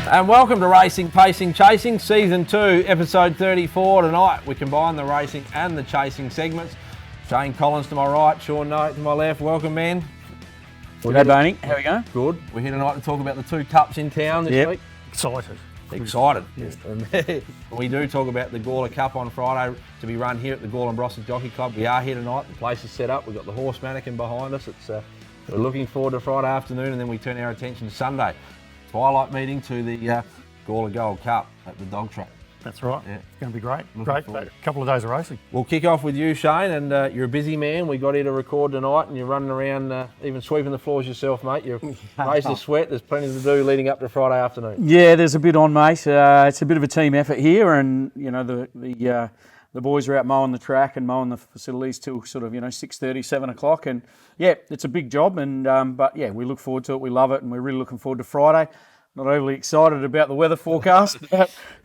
And welcome to Racing, Pacing, Chasing, Season 2, Episode 34. Tonight we combine the racing and the chasing segments. Shane Collins to my right, Sean Knight to my left. Welcome, man. G'day, Boney. How we going? Good. We're here tonight to talk about the two cups in town this week. Excited. Yes. We do talk about the Gawler Cup on Friday to be run here at the Gawler and Brossard Jockey Club. We are here tonight. The place is set up. We've got the horse mannequin behind us. We're looking forward to Friday afternoon, and then we turn our attention to Sunday. Twilight meeting to the Gawler Gold Cup at the dog track. That's right. Yeah. It's going to be great. Looking Great. A couple of days of racing. We'll kick off with you, Shane, and you're a busy man. We got here to record tonight, and you're running around, even sweeping the floors yourself, mate. You're raised to sweat. There's plenty to do leading up to Friday afternoon. Yeah, there's a bit on, mate. It's a bit of a team effort here, and you know the boys are out mowing the track and mowing the facilities till sort of 6:30, 7 o'clock, and yeah, it's a big job. And but yeah, we look forward to it. We love it, and we're really looking forward to Friday. Not overly excited about the weather forecast.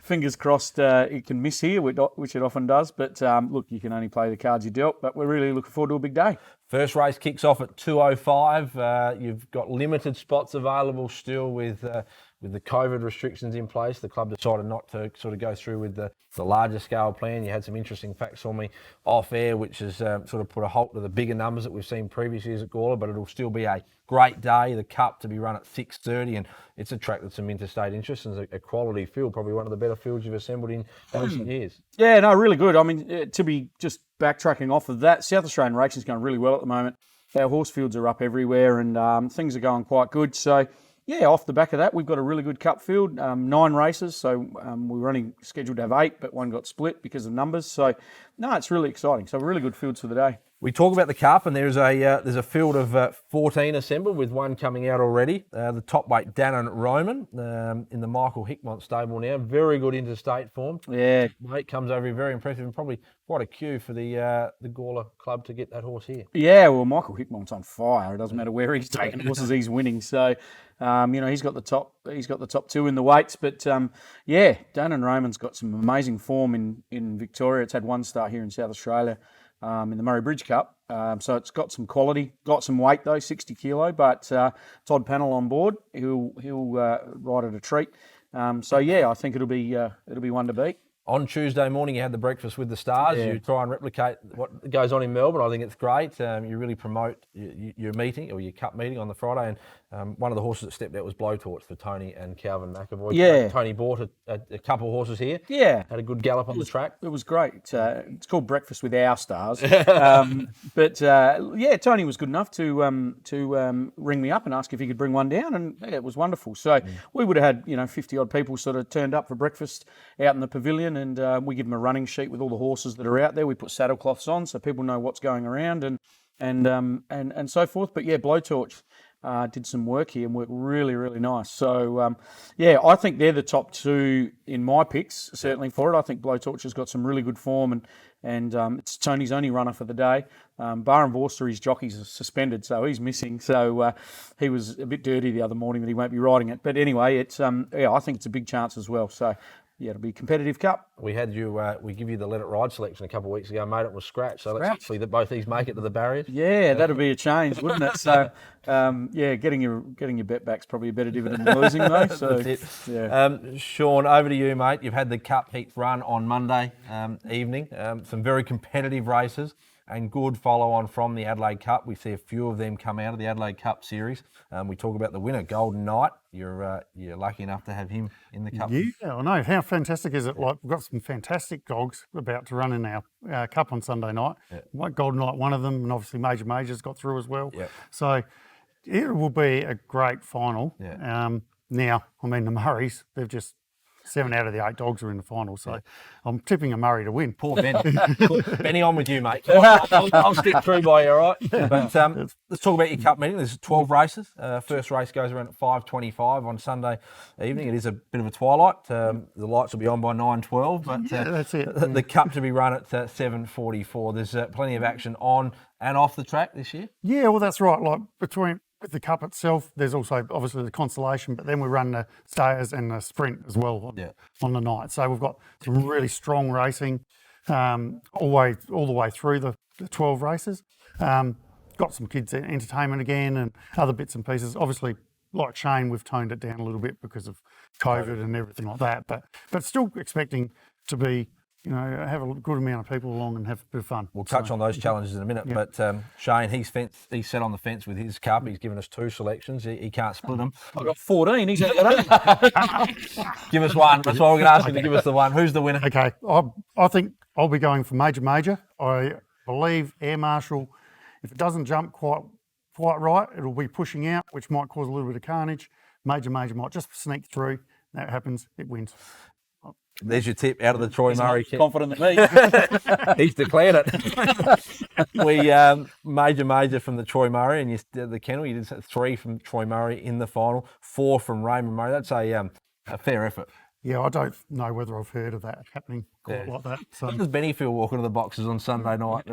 Fingers crossed it can miss here, which it often does. But look, you can only play the cards you dealt. But we're really looking forward to a big day. First race kicks off at 2:05. You've got limited spots available still with the COVID restrictions in place. The club decided not to sort of go through with the larger scale plan. You had some interesting facts for me off air, which has sort of put a halt to the bigger numbers that we've seen previous years at Gawler, but it'll still be a great day. The Cup to be run at 6:30, and it's attracted some interstate interest and a quality field, probably one of the better fields you've assembled in recent years. Yeah, no, really good. I mean, to be just backtracking off of that, South Australian racing is going really well at the moment. Our horse fields are up everywhere, and things are going quite good. So, yeah, off the back of that, we've got a really good cup field, 9 races. So we were only scheduled to have 8, but one got split because of numbers. So, no, it's really exciting. So, really good fields for the day. We talk about the Cup, and there's a field of 14 assembled, with one coming out already. The top weight, Dannon Roman, in the Michael Hickmont stable now. Very good interstate form. Yeah. Mate comes over here, very impressive, and probably quite a queue for the Gawler club to get that horse here. Yeah, well, Michael Hickmont's on fire. It doesn't matter where he's taking horses, he's winning. So, he's got the top 2 in the weights. But yeah, Dannon Roman's got some amazing form in Victoria. It's had 1 start here in South Australia. In the Murray Bridge Cup. So it's got some quality, got some weight though, 60 kilo, but Todd Pannell on board, he'll ride at a treat. So yeah, I think it'll be one to beat. On Tuesday morning, you had the breakfast with the stars. Yeah. You try and replicate what goes on in Melbourne. I think it's great. You really promote your meeting or your cup meeting on the Friday. And one of the horses that stepped out was Blowtorch for Tony and Calvin McAvoy. Yeah. Tony bought a couple of horses here. Yeah. Had a good gallop on the track. It was great. It's called Breakfast with Our Stars. But Tony was good enough to ring me up and ask if he could bring one down, and yeah, it was wonderful. So we would have had 50 odd people sort of turned up for breakfast out in the pavilion, and we give them a running sheet with all the horses that are out there. We put saddle cloths on so people know what's going around and so forth. But yeah, Blowtorch did some work here and worked really, really nice. So, I think they're the top 2 in my picks, certainly for it. I think Blowtorch has got some really good form, and it's Tony's only runner for the day. Bar and Vorster, his jockey's suspended, so he's missing. So he was a bit dirty the other morning that he won't be riding it. But anyway, it's I think it's a big chance as well. So, yeah, it'll be a competitive cup. We had you. We give you the Let It Ride selection a couple of weeks ago, mate. It was scratch. So let's hopefully that both these make it to the barriers. Yeah, that'd be a change, wouldn't it? So, getting your bet back's probably a better dividend than losing, though. So, that's it. Yeah. Sean, over to you, mate. You've had the Cup heat run on Monday evening. Some very competitive races and good follow-on from the Adelaide Cup. We see a few of them come out of the Adelaide Cup series. We talk about the winner, Golden Knight. You're lucky enough to have him in the Cup. Yeah, I know. How fantastic is it? Like, we've got some fantastic dogs about to run in our Cup on Sunday night. Yeah. Golden Knight, one of them, and obviously Major's got through as well. Yeah. So it will be a great final. Yeah. Now, I mean, the Murrays, they've just 7 out of the 8 dogs are in the final, so I'm tipping a Murray to win. Poor Benny. Benny, on with you, mate. I'll stick through by you, all right? But let's talk about your Cup meeting. There's 12 races. First race goes around at 5:25 on Sunday evening. It is a bit of a twilight. The lights will be on by 9:12, but that's it. The Cup to be run at 7:44. There's plenty of action on and off the track this year. Yeah, well, that's right. Like with the Cup itself, there's also obviously the consolation, but then we run the stayers and the sprint as well on the night. So we've got some really strong racing all the way through the 12 races. Got some kids entertainment again and other bits and pieces. Obviously, like Shane, we've toned it down a little bit because of COVID and everything like that. But still expecting to be, have a good amount of people along and have a bit of fun. We'll touch on those challenges in a minute. But Shane, he's set on the fence with his cup. He's given us 2 selections. He can't split them. I've got 14. He's got 8. Give us one. That's why we're going to ask you to give us the one. Who's the winner? Okay, I think I'll be going for Major. I believe Air Marshal, if it doesn't jump quite right, it'll be pushing out, which might cause a little bit of carnage. Major might just sneak through. That happens, it wins. There's your tip out of the Troy Murray kit. Confident than me. He's declared it. We Major from the Troy Murray, and the kennel. You did 3 from Troy Murray in the final, 4 from Raymond Murray. That's a fair effort. Yeah, I don't know whether I've heard of that happening quite like that. So How does Benny feel walking to the boxes on Sunday night?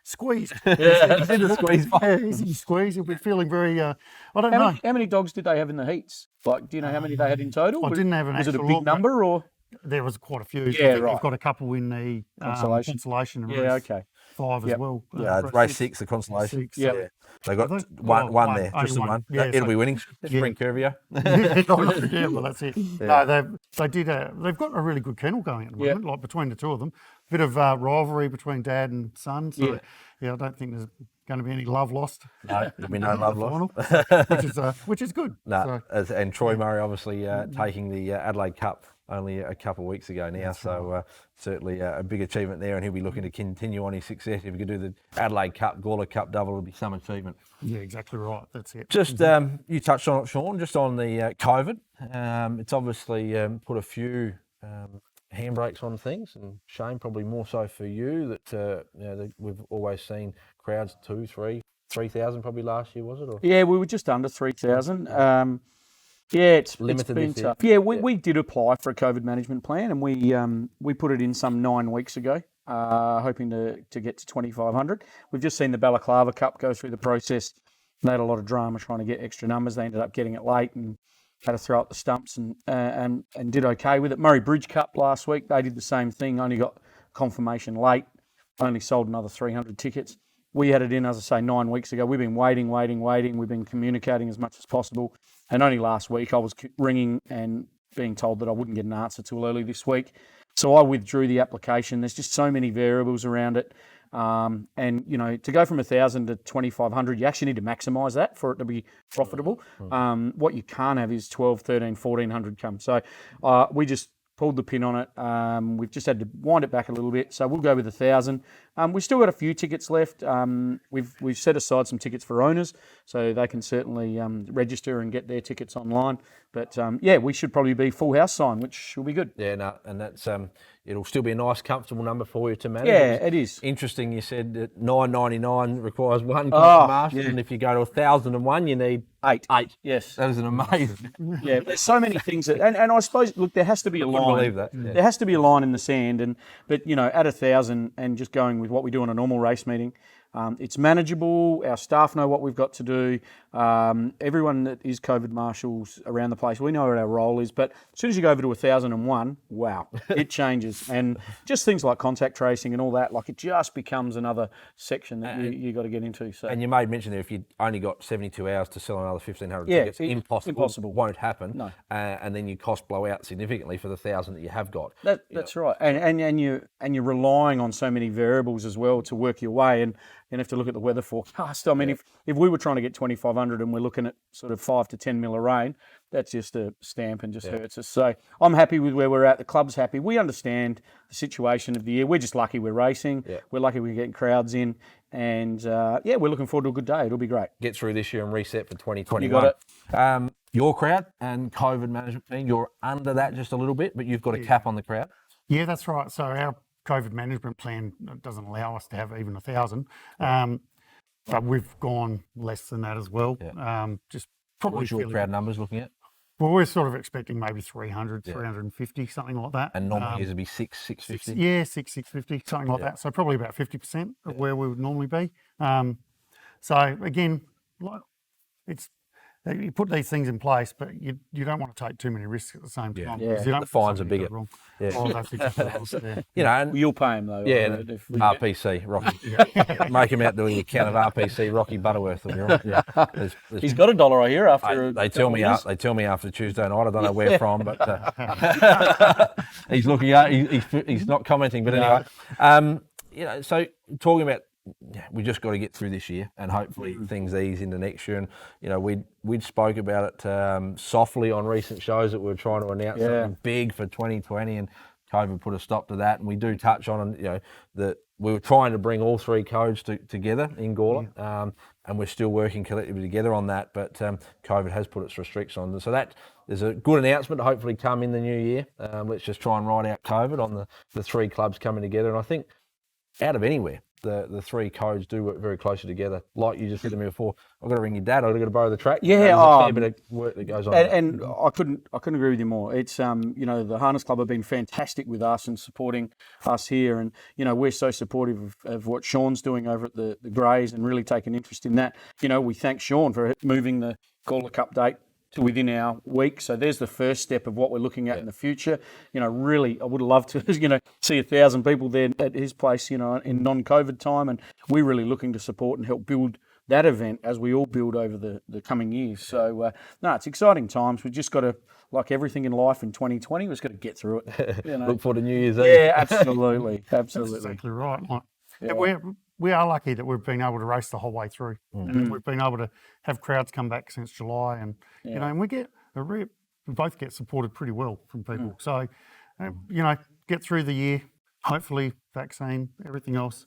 squeeze. He's in the squeeze box. Yeah, he's in the squeeze. He'll be feeling very. I don't know. How many dogs did they have in the heats? Like, do you know how many they had in total? I didn't have an Was it a actual big look, number or? There was quite a few. Yeah, I think right. We've got a couple in the consolation. And Yeah, race okay. 5 as well. Yeah, race 6, the consolation. 6. Yeah. They got one there, just the one. Yeah, It'll be winning. Spring Curvier. Yeah, well, that's it. Yeah. No, they've got a really good kennel going at the moment, like between the 2 of them. Bit of rivalry between dad and son. So, I don't think there's going to be any love lost. No, there'll be no love lost. Which is good. No, and Troy Murray obviously taking the Adelaide Cup only a couple of weeks ago now. That's so certainly a big achievement there, and he'll be looking to continue on his success. If he could do the Adelaide Cup, Gawler Cup double, it'll be some achievement. Yeah, exactly right. That's it. Just you touched on it, Sean, just on the COVID. It's obviously put a few handbrakes on things, and Shane, probably more so for you, that we've always seen crowds 3,000 probably last year, was it? Or? Yeah, we were just under 3,000. It's Limited been this year. tough. Yeah, we did apply for a COVID management plan, and we put it in some 9 weeks ago, hoping to get to 2,500. We've just seen the Balaclava Cup go through the process. They had a lot of drama trying to get extra numbers. They ended up getting it late and had to throw up the stumps and did okay with it. Murray Bridge Cup last week, they did the same thing, only got confirmation late, only sold another 300 tickets. We had it in, as I say, 9 weeks ago. We've been waiting. We've been communicating as much as possible. And only last week I was ringing and being told that I wouldn't get an answer till early this week. So I withdrew the application. There's just so many variables around it. And, to go from 1,000 to 2,500, you actually need to maximise that for it to be profitable. What you can't have is 12, 13, 1,400 come. So we just pulled the pin on it. We've just had to wind it back a little bit. So we'll go with 1,000. We've still got a few tickets left. We've set aside some tickets for owners, so they can certainly register and get their tickets online. But we should probably be full house sign, which will be good. Yeah, no, and that's it'll still be a nice, comfortable number for you to manage. Yeah, it is. Interesting. You said that $9.99 requires one master, and if you go to 1,001, you need 8. Yes, that is an amazing. Yeah, there's so many things that, and I suppose, look, there has to be a line. Believe that. Yeah. There has to be a line in the sand, but at 1,000 and just going with what we do on a normal race meeting. It's manageable. Our staff know what we've got to do. Everyone that is COVID marshals around the place, we know what our role is. But as soon as you go over to 1,001, wow, it changes. And just things like contact tracing and all that, like it just becomes another section that you got to get into. So. And you made mention there, if you only got 72 hours to sell another 1,500 tickets, impossible. Won't happen. No. And then your cost blow out significantly for the 1,000 that you have got. That's right. And you're relying on so many variables as well to work your way. And you have to look at the weather forecast. I mean, if we were trying to get 2,500 and we're looking at sort of 5 to 10 mil of rain, that's just a stamp and just hurts us. So I'm happy with where we're at. The club's happy. We understand the situation of the year. We're just lucky we're racing. Yeah. We're lucky we're getting crowds in. And, we're looking forward to a good day. It'll be great. Get through this year and reset for 2021. You got it. Your crowd and COVID management team, you're under that just a little bit, but you've got a cap on the crowd. Yeah, that's right. So our COVID management plan doesn't allow us to have even 1,000, but we've gone less than that as well. Yeah. Just probably what your crowd numbers looking at? Well, we're sort of expecting maybe 300, 350, something like that. And normally years would be 650? Yeah, 650, something like that. So probably about 50% of where we would normally be. So again, it's you put these things in place, but you don't want to take too many risks at the same time. Yeah. because you don't The fines are bigger. Wrong. Yeah. Oh, that's exactly right. Yeah. You know, and You'll pay him though. yeah, if RPC, Rocky. Make him out doing the account of RPC, Rocky Butterworth. Will be right. Yeah. he's got $1, I hear, after. They tell me they tell me after Tuesday night. I don't know where from, but he's looking at. He's not commenting. But anyway, you know, so talking about. Yeah, we just got to get through this year, and hopefully things ease into next year. And you know, we'd spoke about it softly on recent shows that we were trying to announce something big for 2020, and COVID put a stop to that. And we do touch on, you know, that we were trying to bring all three codes together in Gawler, and we're still working collectively together on that. But COVID has put its restrictions on, so that there's a good announcement to hopefully come in the new year. Let's just try and ride out COVID on the three clubs coming together, and I think out of anywhere. The three codes do work very closely together. Like you just said to me before, I've got to ring your dad. I've got to borrow the track. Yeah, there's a fair bit of work that goes on. And I couldn't agree with you more. It's you know, the Harness Club have been fantastic with us and supporting us here, and you know, we're so supportive of what Sean's doing over at the Greys and really taking interest in that. You know, we thank Sean for moving the Gawler Cup date to within our week. So there's the first step of what we're looking at in the future. You know, really, I would love to, you know, see 1,000 people there at his place, you know, in non-COVID time. And we're really looking to support and help build that event as we all build over the coming years. So, no, it's exciting times. We've just got to, like everything in life in 2020, we've just got to get through it. You know? Look forward to New Year's Eve. Yeah, absolutely. That's exactly right. Like, we are lucky that we've been able to race the whole way through. And we've been able to have crowds come back since July, and you know, and we both get supported pretty well from people. So, you know, get through the year. Hopefully, vaccine, everything else,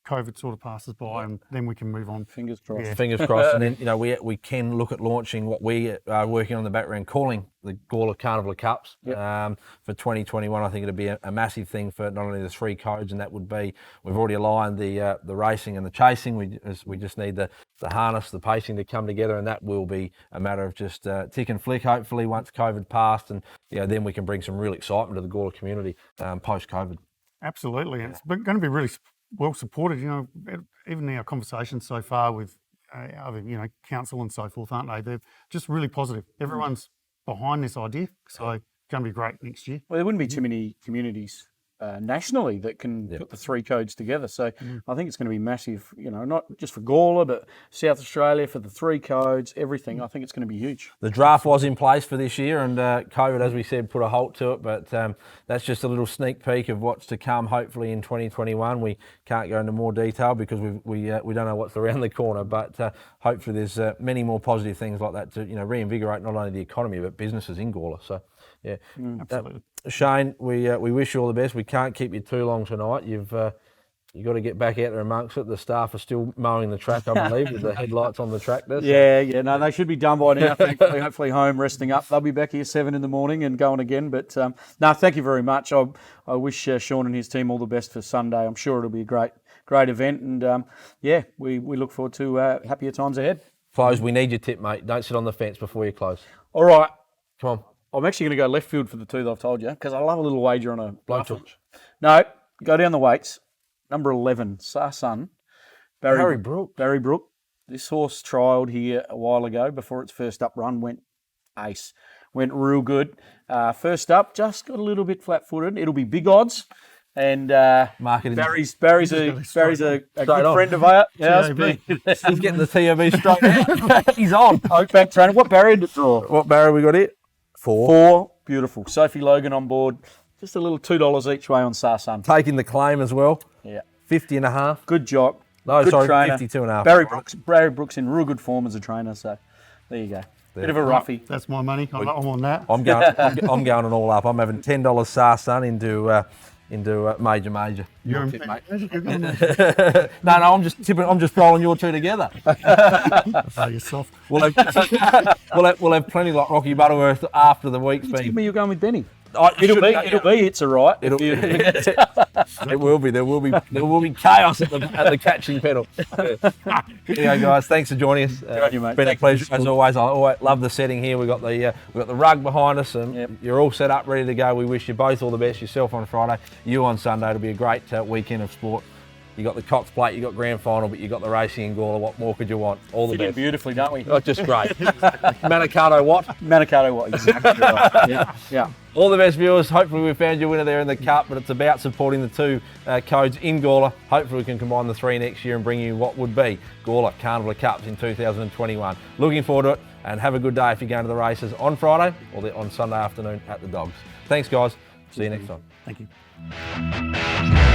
COVID sort of passes by, and then we can move on. Fingers crossed. Yeah. Fingers crossed. And then, you know, we can look at launching what we are working on in the background, calling the Gawler Carnival of Cups for 2021. I think it'll be a massive thing for not only the three codes, and that would be, we've already aligned the racing and the chasing. We just need the harness, the pacing to come together, and that will be a matter of just tick and flick, hopefully, once COVID passed, and you know, then we can bring some real excitement to the Gawler community post-COVID. Absolutely. And it's going to be really well supported. You know, even our conversations so far with other, you know, council and so forth, aren't they? They're just really positive. Everyone's behind this idea, so it's going to be great next year. Well, there wouldn't be too many communities nationally that can put the three codes together. So I think it's going to be massive, you know, not just for Gawler, but South Australia for the three codes, everything. I think it's going to be huge. The draft was in place for this year, and COVID, as we said, put a halt to it. But that's just a little sneak peek of what's to come, hopefully, in 2021. We can't go into more detail because we don't know what's around the corner. But hopefully there's many more positive things like that to, you know, reinvigorate not only the economy, but businesses in Gawler. So, yeah. Absolutely. Shane, we wish you all the best. We can't keep you too long tonight. You've got to get back out there amongst it. The staff are still mowing the track, I believe, with the headlights on the tractor. So. Yeah. No, they should be done by now. Thankfully, hopefully home, resting up. They'll be back here 7 in the morning and going again. But no, thank you very much. I wish Sean and his team all the best for Sunday. I'm sure it'll be a great event. And we look forward to happier times ahead. Close. We need your tip, mate. Don't sit on the fence before you close. All right. Come on. I'm actually going to go left field for the two that I've told you, because I love a little wager on a Blowtorch. No, go down the weights. Number 11, Sarsun. Barry Brook. Barry Brook. This horse trialled here a while ago before its first up run, went ace. Went real good. First up, just got a little bit flat-footed. It'll be big odds. And Barry's a good friend of ours. Yeah, he's getting the TOB straight out. He's on. Oakback trainer. What barrier did it draw? What barrier we got here? 4. 4. Beautiful. Sophie Logan on board. Just a little $2 each way on Sarsun. Taking the claim as well. Yeah. 50.5. Good jock. No, good sorry, trainer. 52.5. Barry Brooks in real good form as a trainer. So there you go. Bit of a roughie. That's my money. I'm on that. I'm going it all up. I'm having $10 Sarsun into major. You're tip, mate. No, I'm just tipping. I'm just rolling your two together. You're soft. We'll have plenty like Rocky Butterworth after the week's Tell been. me you're going with Benny. It'll be. It's all right. It will be. There will be chaos at the catching pedal. Anyway, guys, thanks for joining us. It's been a pleasure as always. I always love the setting here. We've got the rug behind us, and you're all set up, ready to go. We wish you both all the best. Yourself on Friday, you on Sunday. It'll be a great weekend of sport. You got the Cox Plate, you got Grand Final, but you got the racing in Gawler. What more could you want? All the Fit in best. beautifully, don't we? Oh, just great. Manicato what? Manicato, what? Exactly right. Yeah, yeah. All the best, viewers. Hopefully we found your winner there in the Cup, but it's about supporting the two codes in Gawler. Hopefully we can combine the three next year and bring you what would be Gawler Carnival of Cups in 2021. Looking forward to it, and have a good day if you're going to the races on Friday or on Sunday afternoon at the Dogs. Thanks, guys. See you next time. Thank you.